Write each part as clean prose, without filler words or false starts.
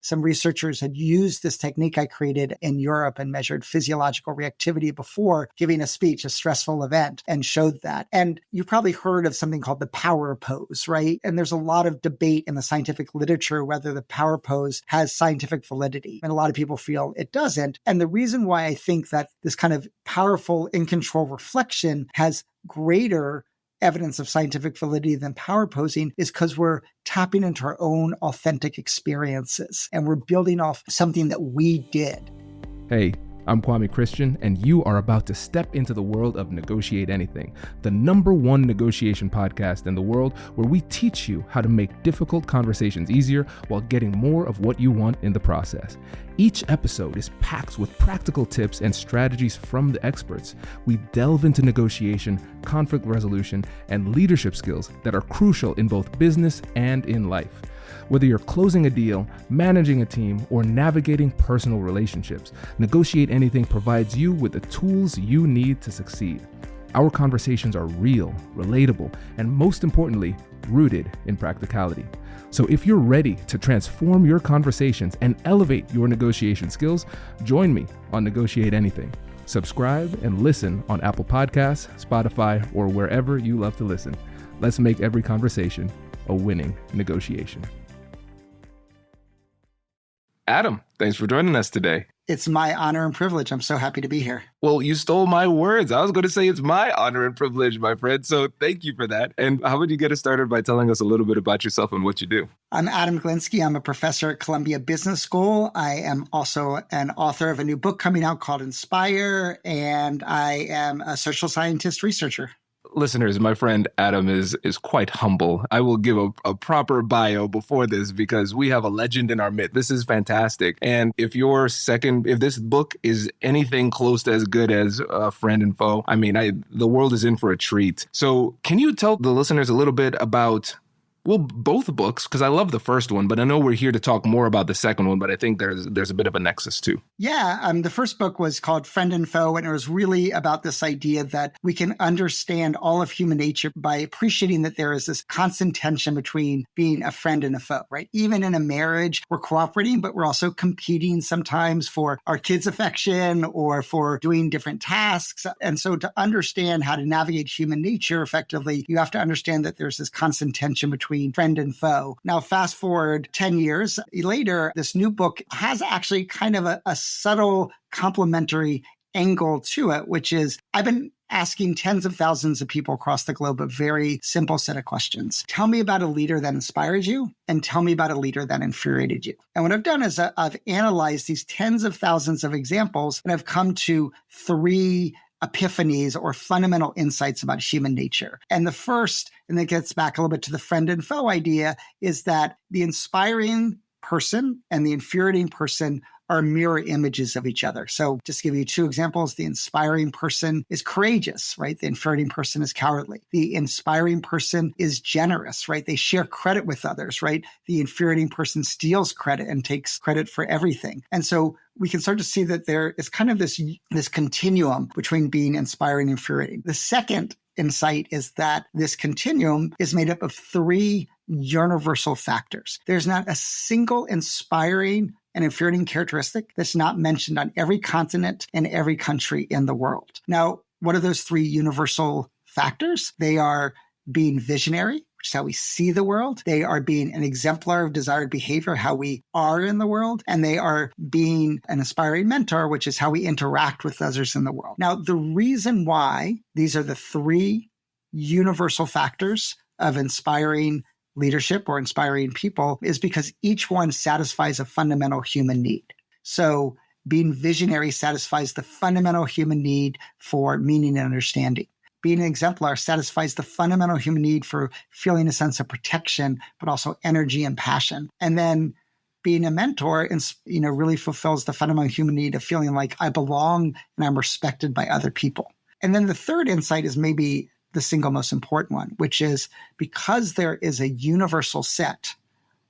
some researchers had used this technique I created in Europe and measured physiological reactivity before giving a speech, a stressful event, and showed that. And you've probably heard of something called the power pose, right? And there's a lot of debate in the scientific literature whether the power pose has scientific validity. And a lot of people feel it doesn't. And the reason why I think that this kind of powerful in control reflection has greater evidence of scientific validity than power posing is because we're tapping into our own authentic experiences and we're building off something that we did. Hey, I'm Kwame Christian, and you are about to step into the world of Negotiate Anything, the #1 negotiation podcast in the world where we teach you how to make difficult conversations easier while getting more of what you want in the process. Each episode is packed with practical tips and strategies from the experts. We delve into negotiation, conflict resolution, and leadership skills that are crucial in both business and in life. Whether you're closing a deal, managing a team, or navigating personal relationships, Negotiate Anything provides you with the tools you need to succeed. Our conversations are real, relatable, and most importantly, rooted in practicality. So if you're ready to transform your conversations and elevate your negotiation skills, join me on Negotiate Anything. Subscribe and listen on Apple Podcasts, Spotify, or wherever you love to listen. Let's make every conversation a winning negotiation. Adam, thanks for joining us today. It's my honor and privilege. I'm so happy to be here. Well, you stole my words. I was going to say it's my honor and privilege, my friend. So thank you for that. And how would you get us started by telling us a little bit about yourself and what you do? I'm Adam Galinsky. I'm a professor at Columbia Business School. I am also an author of a new book coming out called Inspire, and I am a social scientist researcher. Listeners, my friend Adam is quite humble. I will give a proper bio before this because we have a legend in our midst. This is fantastic. And if this book is anything close to as good as Friend and Foe, the world is in for a treat. So can you tell the listeners a little bit about both books, because I love the first one, but I know we're here to talk more about the second one, but I think there's a bit of a nexus too. Yeah, the first book was called Friend and Foe, and it was really about this idea that we can understand all of human nature by appreciating that there is this constant tension between being a friend and a foe, right? Even in a marriage, we're cooperating, but we're also competing sometimes for our kids' affection or for doing different tasks. And so to understand how to navigate human nature effectively, you have to understand that there's this constant tension between friend and foe. Now, fast forward 10 years later, this new book has actually kind of a subtle complementary angle to it, which is I've been asking tens of thousands of people across the globe a very simple set of questions. Tell me about a leader that inspires you, and tell me about a leader that infuriated you. And what I've done is I've analyzed these tens of thousands of examples, and I've come to 3 epiphanies or fundamental insights about human nature. And the first, and that gets back a little bit to the friend and foe idea, is that the inspiring person and the infuriating person are mirror images of each other. So just to give you 2 examples, the inspiring person is courageous, right? The infuriating person is cowardly. The inspiring person is generous, right? They share credit with others, right? The infuriating person steals credit and takes credit for everything. And so we can start to see that there is kind of this continuum between being inspiring and infuriating. The second insight is that this continuum is made up of 3 universal factors. There's not a single inspiring and infuriating characteristic that's not mentioned on every continent and every country in the world. Now, what are those 3 universal factors? They are being visionary, which is how we see the world. They are being an exemplar of desired behavior, how we are in the world. And they are being an aspiring mentor, which is how we interact with others in the world. Now, the reason why these are the 3 universal factors of inspiring leadership or inspiring people is because each one satisfies a fundamental human need. So being visionary satisfies the fundamental human need for meaning and understanding. Being an exemplar satisfies the fundamental human need for feeling a sense of protection, but also energy and passion. And then being a mentor, really fulfills the fundamental human need of feeling like I belong and I'm respected by other people. And then the third insight is maybe the single most important one, which is because there is a universal set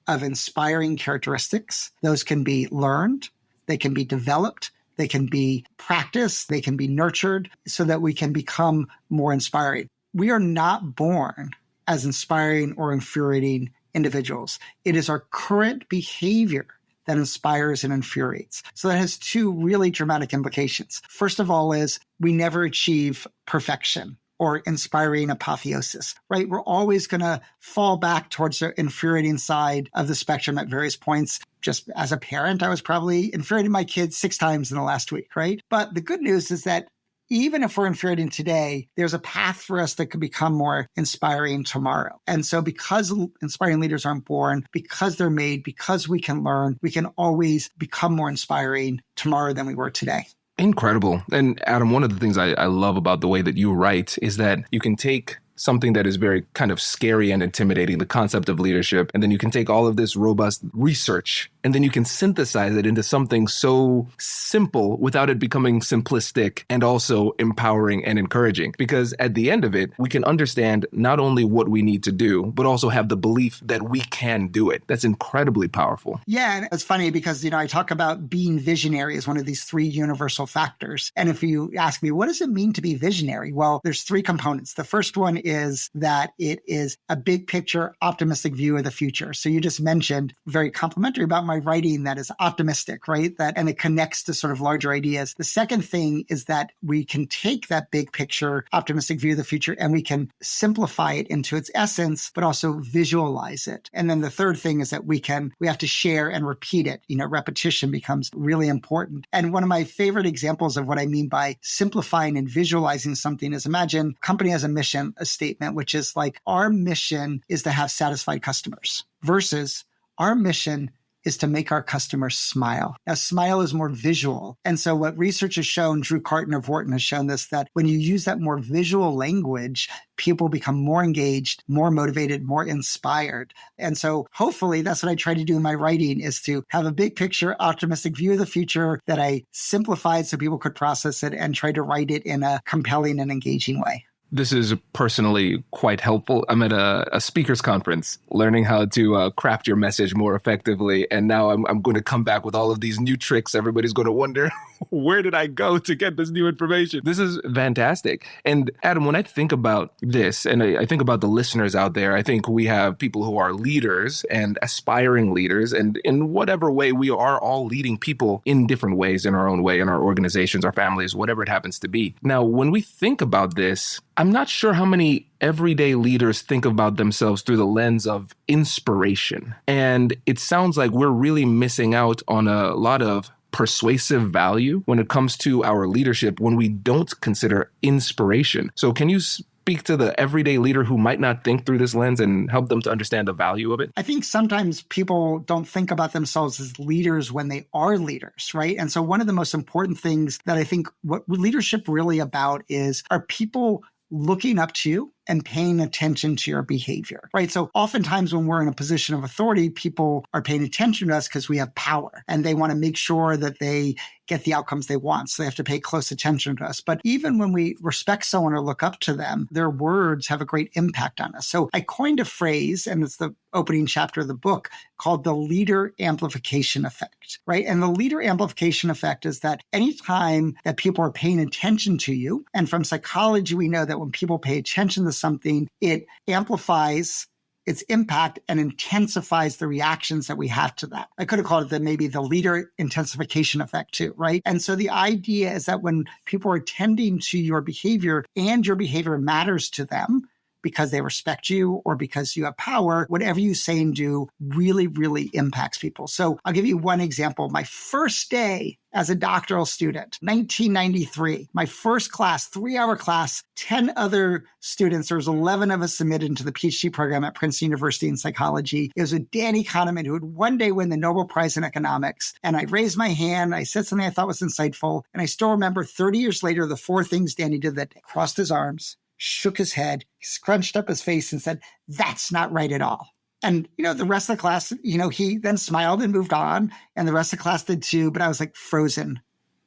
of inspiring characteristics, those can be learned, they can be developed, they can be practiced, they can be nurtured so that we can become more inspiring. We are not born as inspiring or infuriating individuals. It is our current behavior that inspires and infuriates. So that has two really dramatic implications. First of all is we never achieve perfection or inspiring apotheosis, right? We're always going to fall back towards the infuriating side of the spectrum at various points. Just as a parent, I was probably infuriating my kids 6 times in the last week, right? But the good news is that even if we're infuriating today, there's a path for us that could become more inspiring tomorrow. And so because inspiring leaders aren't born, because they're made, because we can learn, we can always become more inspiring tomorrow than we were today. Incredible. And Adam, one of the things I love about the way that you write is that you can take something that is very kind of scary and intimidating, the concept of leadership, and then you can take all of this robust research and then you can synthesize it into something so simple without it becoming simplistic and also empowering and encouraging. Because at the end of it, we can understand not only what we need to do, but also have the belief that we can do it. That's incredibly powerful. Yeah, and it's funny because, I talk about being visionary as one of these 3 universal factors. And if you ask me, what does it mean to be visionary? Well, there's 3 components. The first one is that it is a big picture, optimistic view of the future. So you just mentioned very complimentary about my writing that is optimistic, right? And it connects to sort of larger ideas. The second thing is that we can take that big picture, optimistic view of the future, and we can simplify it into its essence, but also visualize it. And then the third thing is that we have to share and repeat it. Repetition becomes really important. And one of my favorite examples of what I mean by simplifying and visualizing something is imagine a company has a mission, a statement, which is like our mission is to have satisfied customers versus our mission is to make our customers smile. Now, smile is more visual. And so what research has shown, Drew Carton of Wharton has shown this, that when you use that more visual language, people become more engaged, more motivated, more inspired. And so hopefully that's what I try to do in my writing is to have a big picture, optimistic view of the future that I simplified so people could process it and try to write it in a compelling and engaging way. This is personally quite helpful. I'm at a speakers conference learning how to craft your message more effectively. And now I'm going to come back with all of these new tricks. Everybody's going to wonder, where did I go to get this new information? This is fantastic. And Adam, when I think about this and I think about the listeners out there, I think we have people who are leaders and aspiring leaders. And in whatever way, we are all leading people in different ways, in our own way, in our organizations, our families, whatever it happens to be. Now, when we think about this, I'm not sure how many everyday leaders think about themselves through the lens of inspiration. And it sounds like we're really missing out on a lot of persuasive value when it comes to our leadership when we don't consider inspiration. So can you speak to the everyday leader who might not think through this lens and help them to understand the value of it? I think sometimes people don't think about themselves as leaders when they are leaders, right? And so one of the most important things that I think what leadership really about is, are people looking up to you and paying attention to your behavior, right? So oftentimes when we're in a position of authority, people are paying attention to us because we have power and they want to make sure that they get the outcomes they want. So they have to pay close attention to us. But even when we respect someone or look up to them, their words have a great impact on us. So I coined a phrase, and it's the opening chapter of the book, called the leader amplification effect, right? And the leader amplification effect is that anytime that people are paying attention to you, and from psychology, we know that when people pay attention to something, it amplifies its impact and intensifies the reactions that we have to that. I could have called it maybe the leader intensification effect too, right? And so the idea is that when people are attending to your behavior and your behavior matters to them, because they respect you or because you have power, whatever you say and do really, really impacts people. So I'll give you one example. My first day as a doctoral student, 1993, my first class, 3-hour class, 10 other students, there was 11 of us submitted into the PhD program at Princeton University in psychology. It was with Danny Kahneman, who would one day win the Nobel Prize in economics. And I raised my hand, I said something I thought was insightful. And I still remember 30 years later, the 4 things Danny did that day: crossed his arms, shook his head, scrunched up his face and said, "That's not right at all." And, the rest of the class, he then smiled and moved on, and the rest of the class did too, but I was like frozen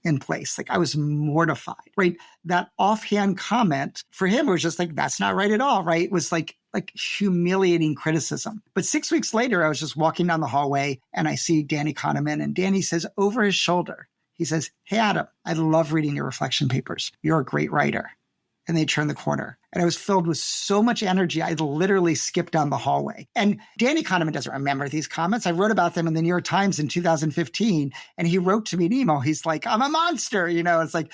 in place. Like I was mortified, right? That offhand comment for him was just like, "That's not right at all," right? It was like humiliating criticism. But 6 weeks later, I was just walking down the hallway and I see Danny Kahneman, and Danny says over his shoulder, he says, "Hey, Adam, I love reading your reflection papers. You're a great writer." and they turned the corner. And I was filled with so much energy, I literally skipped down the hallway. And Danny Kahneman doesn't remember these comments. I wrote about them in the New York Times in 2015. And he wrote to me an email. He's like, I'm a monster. It's like,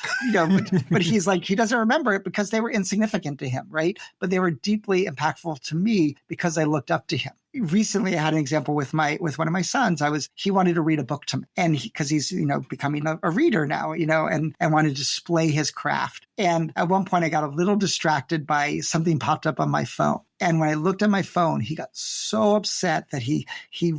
but he's like, he doesn't remember it because they were insignificant to him, right? But they were deeply impactful to me because I looked up to him. Recently, I had an example with one of my sons. He wanted to read a book to me, and because he's becoming a reader now, and wanted to display his craft. And at one point, I got a little distracted by something popped up on my phone. And when I looked at my phone, he got so upset that he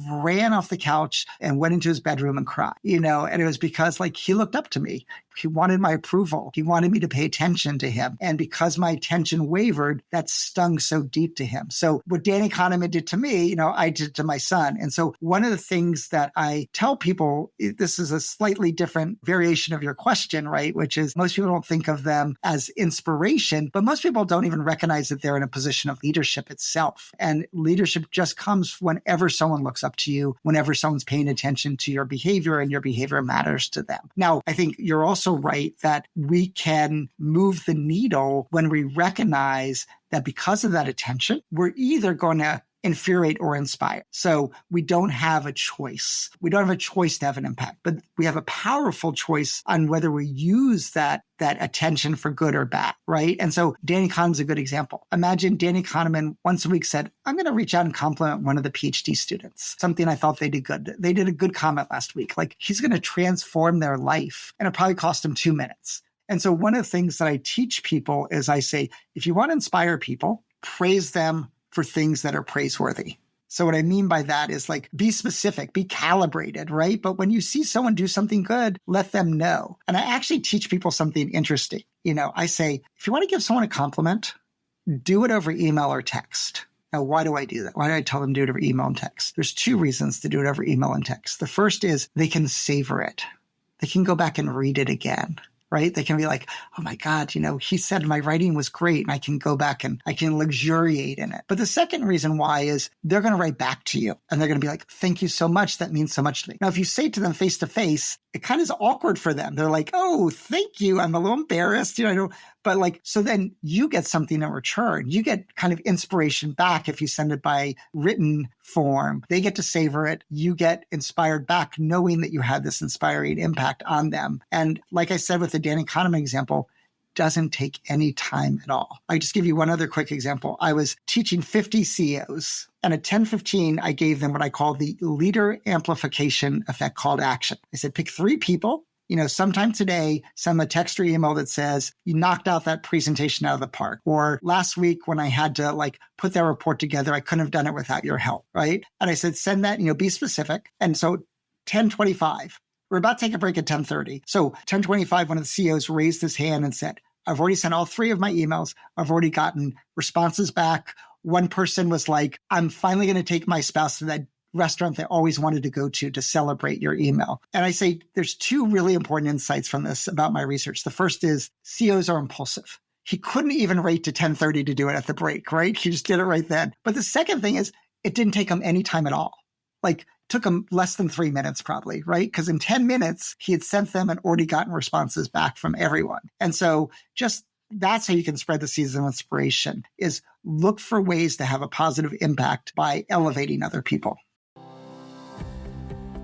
ran off the couch and went into his bedroom and cried, and it was because he looked up to me. He wanted my approval. He wanted me to pay attention to him. And because my attention wavered, that stung so deep to him. So what Danny Kahneman did to me, I did to my son. And so one of the things that I tell people, this is a slightly different variation of your question, right? Which is most people don't think of them as inspiration, but most people don't even recognize that they're in a position of leadership itself. And leadership just comes whenever someone looks up to you, whenever someone's paying attention to your behavior and your behavior matters to them. Now, I think you're also right that we can move the needle when we recognize that because of that attention, we're either going to infuriate or inspire. So we don't have a choice. We don't have a choice to have an impact, but we have a powerful choice on whether we use that attention for good or bad, right? And so Danny Kahneman's a good example. Imagine Danny Kahneman once a week said, I'm going to reach out and compliment one of the PhD students, something I thought they did good. They did a good comment last week. He's going to transform their life, and it probably cost him 2 minutes. And so one of the things that I teach people is I say, if you want to inspire people, praise them for things that are praiseworthy. So what I mean by that is be specific, be calibrated, right? But when you see someone do something good, let them know. And I actually teach people something interesting. I say, if you want to give someone a compliment, do it over email or text. Now, why do I do that? Why do I tell them to do it over email and text? There's 2 reasons to do it over email and text. The first is they can savor it. They can go back and read it again. Right? They can be like, oh my God, he said my writing was great, and I can go back and I can luxuriate in it. But the second reason why is they're going to write back to you and they're going to be like, thank you so much. That means so much to me. Now, if you say to them face to face, it kind of is awkward for them. They're like, oh, thank you. I'm a little embarrassed, but so then you get something in return. You get kind of inspiration back if you send it by written form. They get to savor it. You get inspired back knowing that you had this inspiring impact on them. And like I said with the Danny Kahneman example, doesn't take any time at all. I just give you one other quick example. I was teaching 50 CEOs, and at 10:15, I gave them what I call the leader amplification effect call to action. I said, pick 3 people, sometime today, send a text or email that says, you knocked out that presentation out of the park. Or last week when I had to put that report together, I couldn't have done it without your help, right? And I said, send that, be specific. And so 10:25, we're about to take a break at 10:30. So 10:25, one of the CEOs raised his hand and said, I've already sent all 3 of my emails. I've already gotten responses back. One person was like, I'm finally going to take my spouse to that restaurant they always wanted to go to celebrate your email. And I say there's 2 really important insights from this about my research. The first is CEOs are impulsive. He couldn't even wait to 10:30 to do it at the break, right? He just did it right then. But the second thing is it didn't take him any time at all. Took him less than 3 minutes probably, right? Because in 10 minutes, he had sent them and already gotten responses back from everyone. And so that's how you can spread the seeds of inspiration, is look for ways to have a positive impact by elevating other people.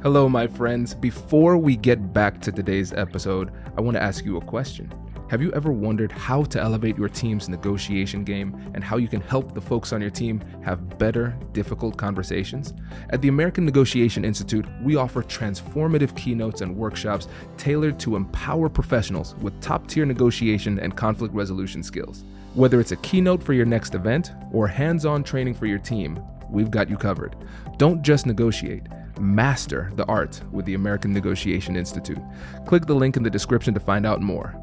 Hello, my friends. Before we get back to today's episode, I want to ask you a question. Have you ever wondered how to elevate your team's negotiation game and how you can help the folks on your team have better, difficult conversations? At the American Negotiation Institute, we offer transformative keynotes and workshops tailored to empower professionals with top-tier negotiation and conflict resolution skills. Whether it's a keynote for your next event or hands-on training for your team, we've got you covered. Don't just negotiate. Master the art with the American Negotiation Institute. Click the link in the description to find out more.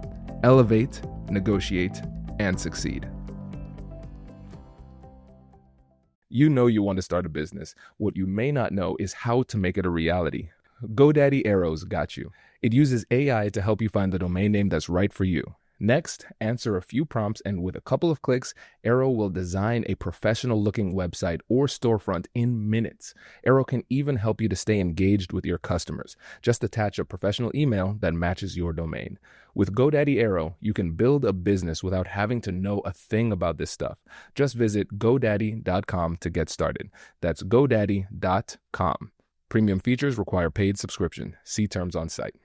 Elevate, negotiate, and succeed. You know you want to start a business. What you may not know is how to make it a reality. GoDaddy Arrows got you. It uses AI to help you find the domain name that's right for you. Next, answer a few prompts, and with a couple of clicks, Arrow will design a professional-looking website or storefront in minutes. Arrow can even help you to stay engaged with your customers. Just attach a professional email that matches your domain. With GoDaddy Arrow, you can build a business without having to know a thing about this stuff. Just visit GoDaddy.com to get started. That's GoDaddy.com. Premium features require paid subscription. See terms on site.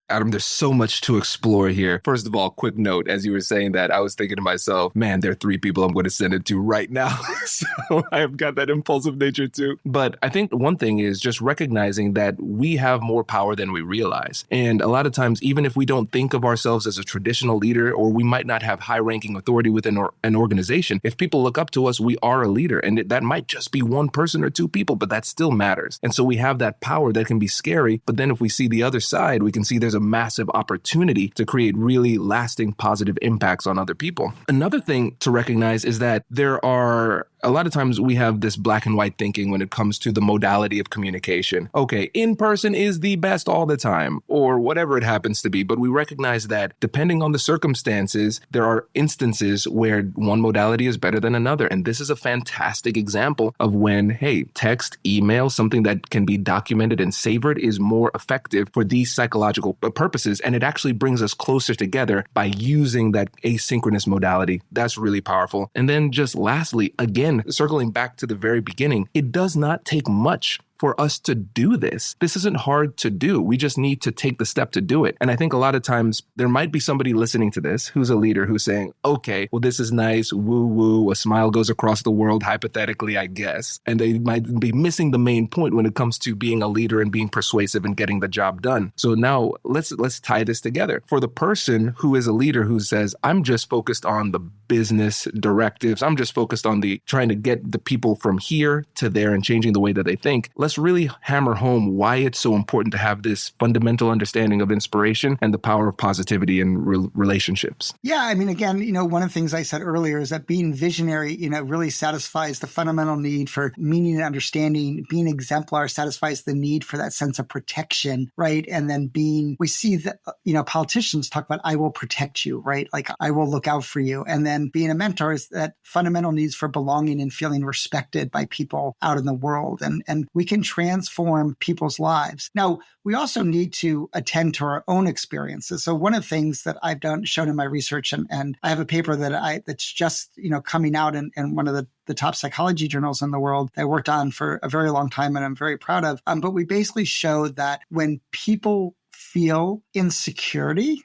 Adam, there's so much to explore here. First of all, quick note, as you were saying that, I was thinking to myself, man, there are 3 people I'm going to send it to right now. So I've got that impulsive nature too. But I think one thing is just recognizing that we have more power than we realize. And a lot of times, even if we don't think of ourselves as a traditional leader, or we might not have high-ranking authority within an organization, if people look up to us, we are a leader. And that might just be 1 person or 2 people, but that still matters. And so we have that power that can be scary. But then if we see the other side, we can see there's a massive opportunity to create really lasting positive impacts on other people. Another thing to recognize is that there are a lot of times we have this black and white thinking when it comes to the modality of communication. Okay, in person is the best all the time, or whatever it happens to be. But we recognize that depending on the circumstances, there are instances where one modality is better than another. And this is a fantastic example of when, hey, text, email, something that can be documented and savored is more effective for these psychological purposes. And it actually brings us closer together by using that asynchronous modality. That's really powerful. And then just lastly, again, circling back to the very beginning, it does not take much for us to do this. This isn't hard to do. We just need to take the step to do it. And I think a lot of times there might be somebody listening to this who's a leader who's saying, okay, well, this is nice, woo woo, a smile goes across the world, hypothetically, I guess. And they might be missing the main point when it comes to being a leader and being persuasive and getting the job done. So now let's tie this together. For the person who is a leader who says, I'm just focused on the business directives, I'm just focused on trying to get the people from here to there and changing the way that they think, let's really hammer home why it's so important to have this fundamental understanding of inspiration and the power of positivity in relationships. Yeah, I mean, again, one of the things I said earlier is that being visionary, really satisfies the fundamental need for meaning and understanding. Being exemplar satisfies the need for that sense of protection, right? And then we see that, politicians talk about, I will protect you, right? Like, I will look out for you. And then being a mentor is that fundamental needs for belonging and feeling respected by people out in the world. And we can transform people's lives. Now, we also need to attend to our own experiences. So one of the things that I've shown in my research, and I have a paper that's just, coming out in one of the top psychology journals in the world that I worked on for a very long time and I'm very proud of. But we basically show that when people feel insecurity,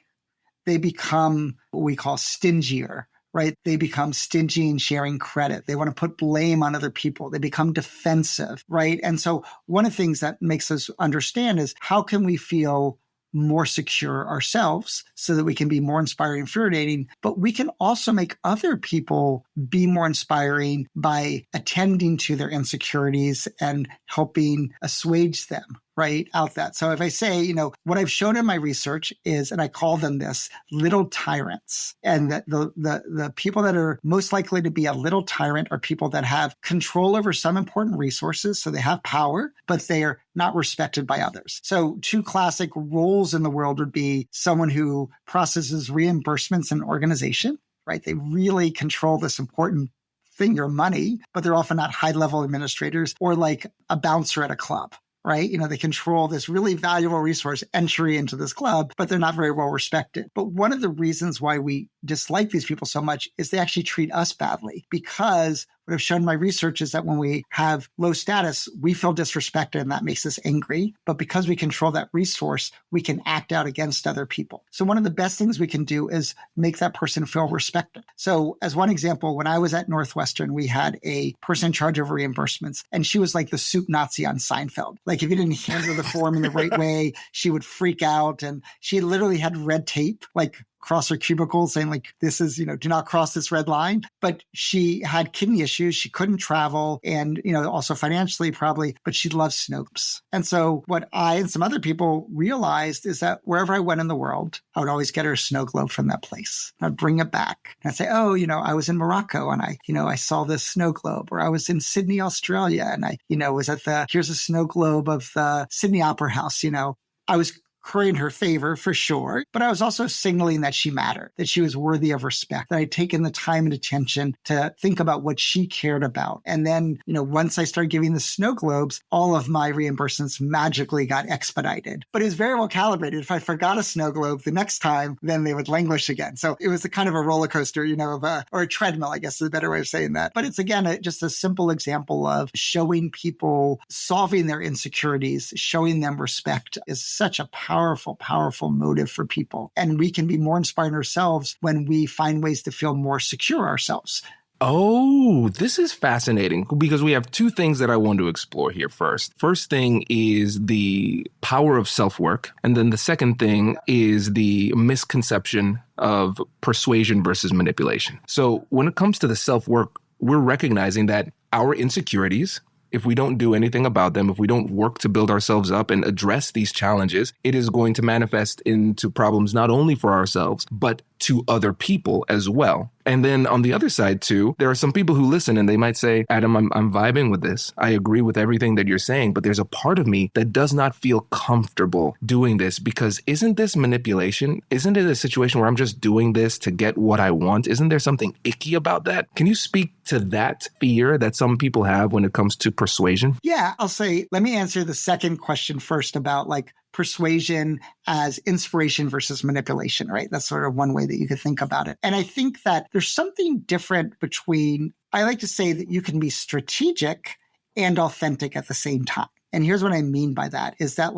they become what we call stingier. Right? They become stingy in sharing credit. They want to put blame on other people. They become defensive, right? And so one of the things that makes us understand is how can we feel more secure ourselves so that we can be more inspiring and infuriating, but we can also make other people be more inspiring by attending to their insecurities and helping assuage them, right, out that. So if I say, what I've shown in my research is, and I call them this, little tyrants. And that the people that are most likely to be a little tyrant are people that have control over some important resources. So they have power, but they are not respected by others. So 2 classic roles in the world would be someone who processes reimbursements in an organization, right? They really control this important thing, your money, but they're often not high-level administrators, or like a bouncer at a club. Right? They control this really valuable resource, entry into this club, but they're not very well respected. But one of the reasons why we dislike these people so much is they actually treat us badly, because what I've shown in my research is that when we have low status, we feel disrespected and that makes us angry. But because we control that resource, we can act out against other people. So one of the best things we can do is make that person feel respected. So as one example, when I was at Northwestern, we had a person in charge of reimbursements, and she was like the soup Nazi on Seinfeld. Like if you didn't hand her the form in the right way, she would freak out. And she literally had red tape, like across her cubicle saying like, this is, do not cross this red line. But she had kidney issues. She couldn't travel and, also financially probably, but she loves snopes. And so what I and some other people realized is that wherever I went in the world, I would always get her a snow globe from that place. I'd bring it back and I'd say, oh, I was in Morocco and I saw this snow globe, or I was in Sydney, Australia. And I, was at here's a snow globe of the Sydney Opera House. I was currying her favor for sure, but I was also signaling that she mattered, that she was worthy of respect, that I'd taken the time and attention to think about what she cared about. And then, once I started giving the snow globes, all of my reimbursements magically got expedited. But it was very well calibrated. If I forgot a snow globe the next time, then they would languish again. So it was a kind of a roller coaster, or a treadmill, I guess is a better way of saying that. But it's again, just a simple example of showing people solving their insecurities, showing them respect is such a powerful, powerful motive for people. And we can be more inspired ourselves when we find ways to feel more secure ourselves. Oh, this is fascinating because we have two things that I want to explore here first. First thing is the power of self-work. And then the second thing is the misconception of persuasion versus manipulation. So when it comes to the self-work, we're recognizing that our insecurities, if we don't do anything about them, if we don't work to build ourselves up and address these challenges, it is going to manifest into problems not only for ourselves, but to other people as well. And then on the other side too, there are some people who listen and they might say, Adam, I'm vibing with this. I agree with everything that you're saying, but there's a part of me that does not feel comfortable doing this because isn't this manipulation? Isn't it a situation where I'm just doing this to get what I want? Isn't there something icky about that? Can you speak to that fear that some people have when it comes to persuasion? Yeah, I'll say, let me answer the second question first about persuasion as inspiration versus manipulation, right? That's sort of one way that you could think about it. And I think that there's something different between, I like to say that you can be strategic and authentic at the same time. And here's what I mean by that is that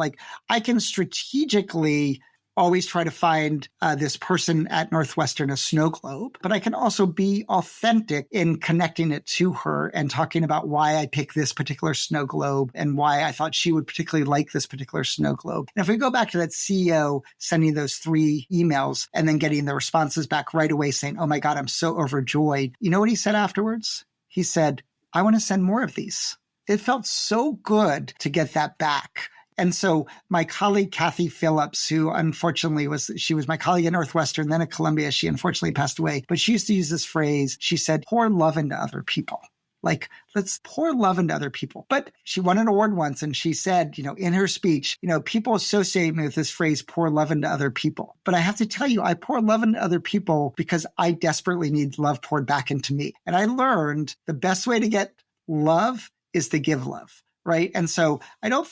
I can strategically always try to find this person at Northwestern a snow globe, but I can also be authentic in connecting it to her and talking about why I picked this particular snow globe and why I thought she would particularly like this particular snow globe. And if we go back to that CEO sending those 3 emails and then getting the responses back right away saying, oh my God, I'm so overjoyed. You know what he said afterwards? He said, I want to send more of these. It felt so good to get that back. And so my colleague, Kathy Phillips, who unfortunately was my colleague at Northwestern, then at Columbia, she unfortunately passed away, but she used to use this phrase. She said, pour love into other people. Let's pour love into other people. But she won an award once and she said, in her speech, people associate me with this phrase, pour love into other people. But I have to tell you, I pour love into other people because I desperately need love poured back into me. And I learned the best way to get love is to give love. Right. And so I don't,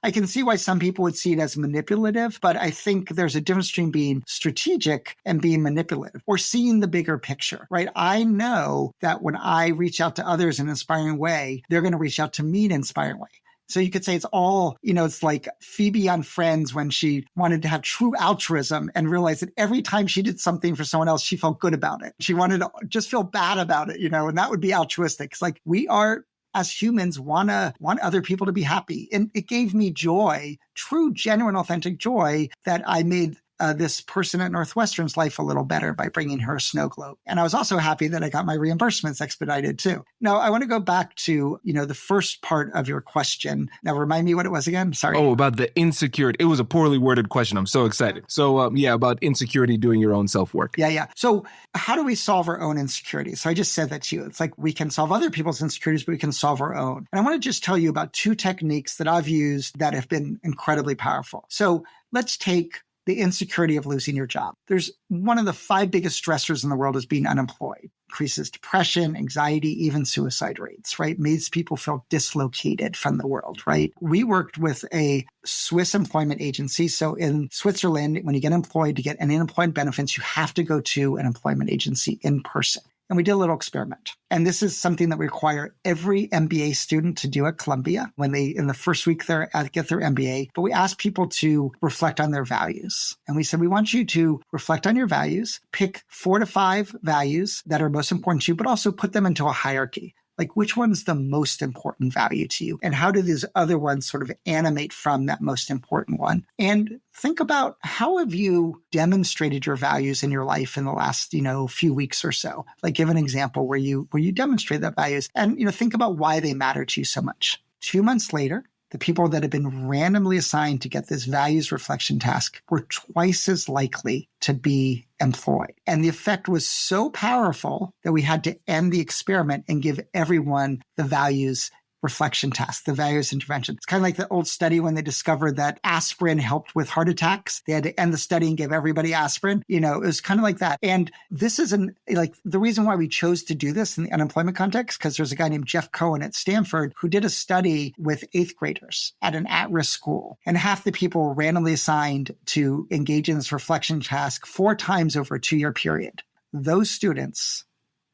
I can see why some people would see it as manipulative, but I think there's a difference between being strategic and being manipulative or seeing the bigger picture. Right. I know that when I reach out to others in an inspiring way, they're going to reach out to me in an inspiring way. So you could say it's all, it's like Phoebe on Friends when she wanted to have true altruism and realized that every time she did something for someone else, she felt good about it. She wanted to just feel bad about it, and that would be altruistic. It's we are, as humans, want other people to be happy. And it gave me joy, true, genuine, authentic joy that I made this person at Northwestern's life a little better by bringing her a snow globe. And I was also happy that I got my reimbursements expedited too. Now, I want to go back to, the first part of your question. Now, remind me what it was again. Sorry. Oh, about the insecurity. It was a poorly worded question. I'm so excited. So about insecurity, doing your own self-work. Yeah. So how do we solve our own insecurities? So I just said that to you. It's we can solve other people's insecurities, but we can solve our own. And I want to just tell you about 2 techniques that I've used that have been incredibly powerful. So let's take the insecurity of losing your job. There's one of the 5 biggest stressors in the world is being unemployed. Increases depression, anxiety, even suicide rates, right? Makes people feel dislocated from the world, right? We worked with a Swiss employment agency. So in Switzerland, when you get employed to get any unemployment benefits, you have to go to an employment agency in person. And we did a little experiment. And this is something that we require every MBA student to do at Columbia when they, in the first week, get their MBA. But we asked people to reflect on their values. And we said, we want you to reflect on your values, pick 4 to 5 values that are most important to you, but also put them into a hierarchy. Which one's the most important value to you? And how do these other ones sort of animate from that most important one? And think about how have you demonstrated your values in your life in the last, few weeks or so? Give an example where you demonstrate that values and, think about why they matter to you so much. 2 months later, the people that have been randomly assigned to get this values reflection task were twice as likely to be employed. And the effect was so powerful that we had to end the experiment and give everyone the values reflection task, the values intervention. It's kind of like the old study when they discovered that aspirin helped with heart attacks. They had to end the study and give everybody aspirin. It was kind of like that. And this isn't like the reason why we chose to do this in the unemployment context, because there's a guy named Jeff Cohen at Stanford who did a study with 8th graders at an at-risk school. And half the people were randomly assigned to engage in this reflection task 4 times over a 2-year period. Those students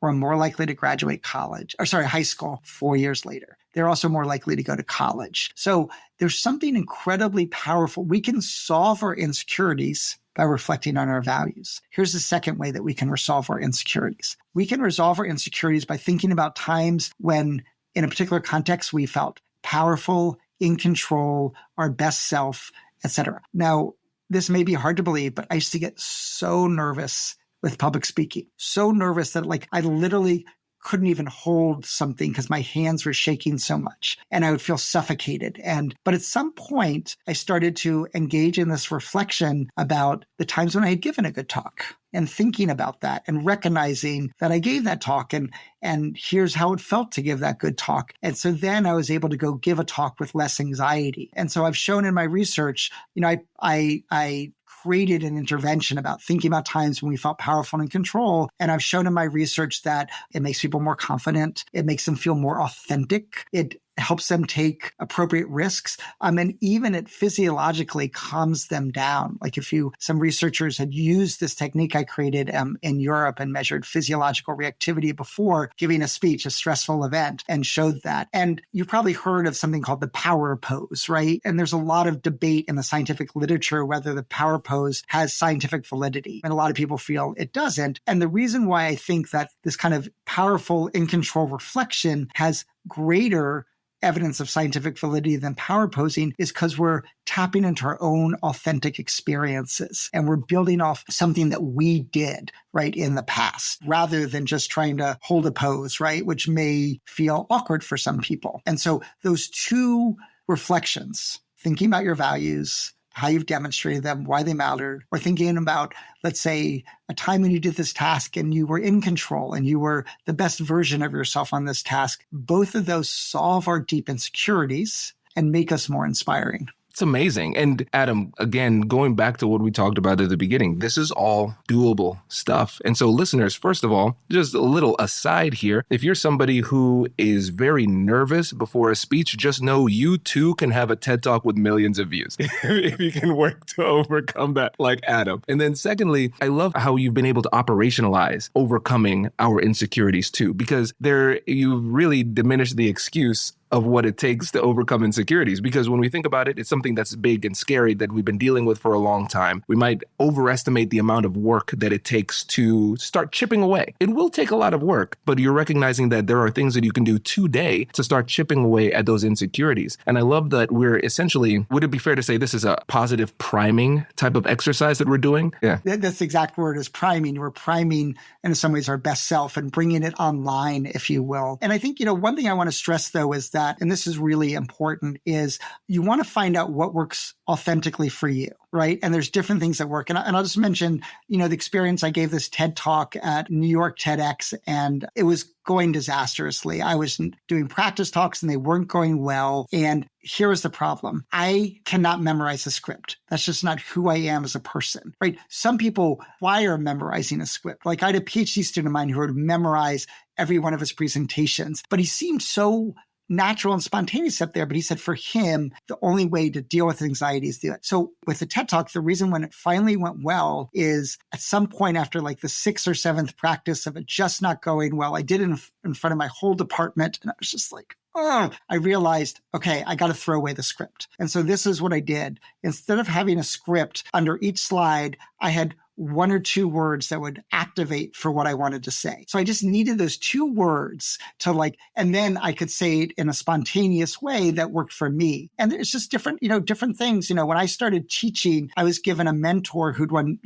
were more likely to graduate high school 4 years later. They're also more likely to go to college. So there's something incredibly powerful. We can solve our insecurities by reflecting on our values. Here's the second way that we can resolve our insecurities. We can resolve our insecurities by thinking about times when, in a particular context, we felt powerful, in control, our best self, etc. Now, this may be hard to believe, but I used to get so nervous with public speaking. So nervous that I literally couldn't even hold something because my hands were shaking so much and I would feel suffocated. But at some point, I started to engage in this reflection about the times when I had given a good talk and thinking about that and recognizing that I gave that talk and here's how it felt to give that good talk. And so then I was able to go give a talk with less anxiety. And so I've shown in my research, I created an intervention about thinking about times when we felt powerful and in control. And I've shown in my research that it makes people more confident. It makes them feel more authentic. It helps them take appropriate risks. And even it physiologically calms them down. Some researchers had used this technique I created in Europe and measured physiological reactivity before giving a speech, a stressful event, and showed that. And you've probably heard of something called the power pose, right? And there's a lot of debate in the scientific literature whether the power pose has scientific validity. And a lot of people feel it doesn't. And the reason why I think that this kind of powerful, in control reflection has greater evidence of scientific validity than power posing is because we're tapping into our own authentic experiences and we're building off something that we did right in the past rather than just trying to hold a pose, right, which may feel awkward for some people. And so those two reflections, thinking about your values, how you've demonstrated them, why they mattered, or thinking about, let's say, a time when you did this task and you were in control and you were the best version of yourself on this task. Both of those solve our deep insecurities and make us more inspiring. It's amazing. And Adam, again, going back to what we talked about at the beginning, this is all doable stuff. And so listeners, first of all, just a little aside here. If you're somebody who is very nervous before a speech, just know you too can have a TED Talk with millions of views if you can work to overcome that like Adam. And then secondly, I love how you've been able to operationalize overcoming our insecurities too, because you've really diminished the excuse of what it takes to overcome insecurities. Because when we think about it, it's something that's big and scary that we've been dealing with for a long time. We might overestimate the amount of work that it takes to start chipping away. It will take a lot of work, but you're recognizing that there are things that you can do today to start chipping away at those insecurities. And I love that we're essentially, would it be fair to say this is a positive priming type of exercise that we're doing? Yeah. That's the exact word, is priming. We're priming, in some ways, our best self and bringing it online, if you will. And I think, one thing I want to stress, though, is that, and this is really important, is you want to find out what works authentically for you, right? And there's different things that work. And I'll just mention, the experience. I gave this TED Talk at New York TEDx, and it was going disastrously. I was doing practice talks and they weren't going well. And here was the problem. I cannot memorize a script. That's just not who I am as a person, right? Some people require memorizing a script. I had a PhD student of mine who would memorize every one of his presentations, but he seemed so natural and spontaneous up there. But he said for him, the only way to deal with anxiety is to do it. So with the TED Talk, the reason when it finally went well is at some point after the 6th or 7th practice of it just not going well, I did it in front of my whole department. And I was just I realized, okay, I got to throw away the script. And so this is what I did. Instead of having a script under each slide, I had 1 or 2 words that would activate for what I wanted to say. So I just needed those 2 words to and then I could say it in a spontaneous way that worked for me. And it's just different things. When I started teaching, I was given a mentor who'd won,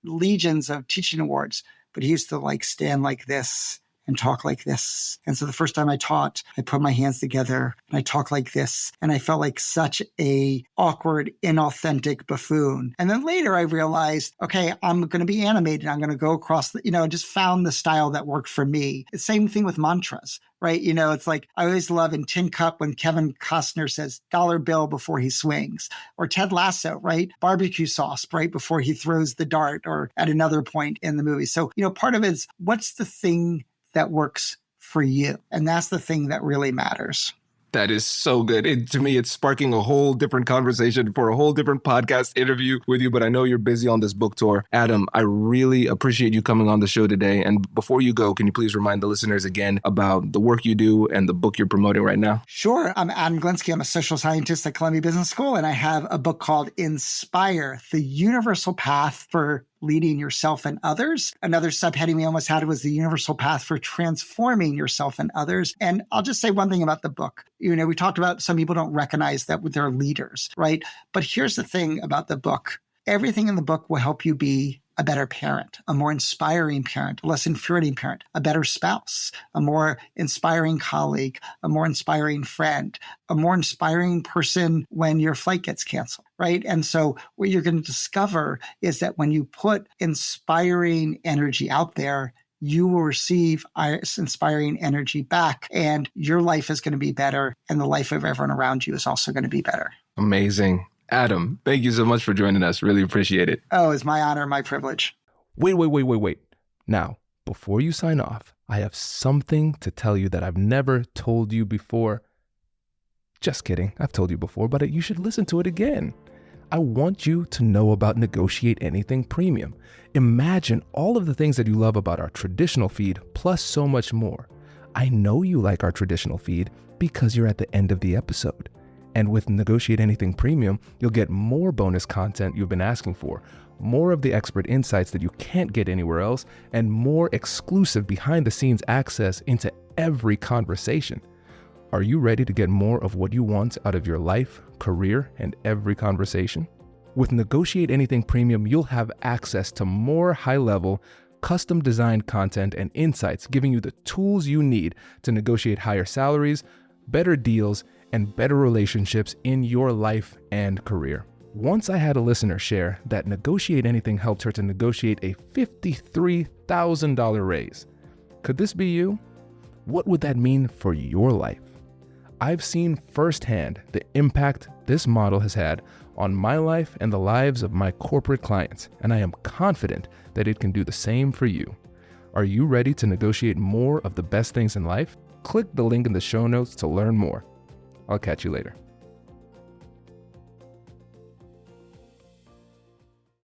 legions of teaching awards, but he used to stand like this and talk like this. And so the first time I taught, I put my hands together and I talk like this. And I felt like such a awkward, inauthentic buffoon. And then later I realized, okay, I'm going to be animated. I'm going to go across just found the style that worked for me. The same thing with mantras, right? It's like, I always love in Tin Cup when Kevin Costner says dollar bill before he swings, or Ted Lasso, right? Barbecue sauce right before he throws the dart, or at another point in the movie. So, part of it is, what's the thing that works for you? And that's the thing that really matters. That is so good. To me, it's sparking a whole different conversation for a whole different podcast interview with you, but I know you're busy on this book tour. Adam, I really appreciate you coming on the show today. And before you go, can you please remind the listeners again about the work you do and the book you're promoting right now? Sure. I'm Adam Galinsky. I'm a social scientist at Columbia Business School, and I have a book called Inspire, the Universal Path for Leading Yourself and Others. Another subheading we almost had was the universal path for transforming yourself and others. And I'll just say one thing about the book. We talked about some people don't recognize that they're leaders, right? But here's the thing about the book. Everything in the book will help you be a better parent, a more inspiring parent, a less infuriating parent, a better spouse, a more inspiring colleague, a more inspiring friend, a more inspiring person when your flight gets canceled, right? And so what you're going to discover is that when you put inspiring energy out there, you will receive inspiring energy back, and your life is going to be better, and the life of everyone around you is also going to be better. Amazing. Adam, thank you so much for joining us. Really appreciate it. Oh, it's my honor, my privilege. Wait. Now, before you sign off, I have something to tell you that I've never told you before. Just kidding. I've told you before, but you should listen to it again. I want you to know about Negotiate Anything Premium. Imagine all of the things that you love about our traditional feed, plus so much more. I know you like our traditional feed because you're at the end of the episode. And with Negotiate Anything Premium, you'll get more bonus content you've been asking for, more of the expert insights that you can't get anywhere else, and more exclusive behind-the-scenes access into every conversation. Are you ready to get more of what you want out of your life, career, and every conversation? With Negotiate Anything Premium, you'll have access to more high-level, custom-designed content and insights, giving you the tools you need to negotiate higher salaries, better deals, and better relationships in your life and career. Once I had a listener share that Negotiate Anything helped her to negotiate a $53,000 raise. Could this be you? What would that mean for your life? I've seen firsthand the impact this model has had on my life and the lives of my corporate clients, and I am confident that it can do the same for you. Are you ready to negotiate more of the best things in life? Click the link in the show notes to learn more. I'll catch you later.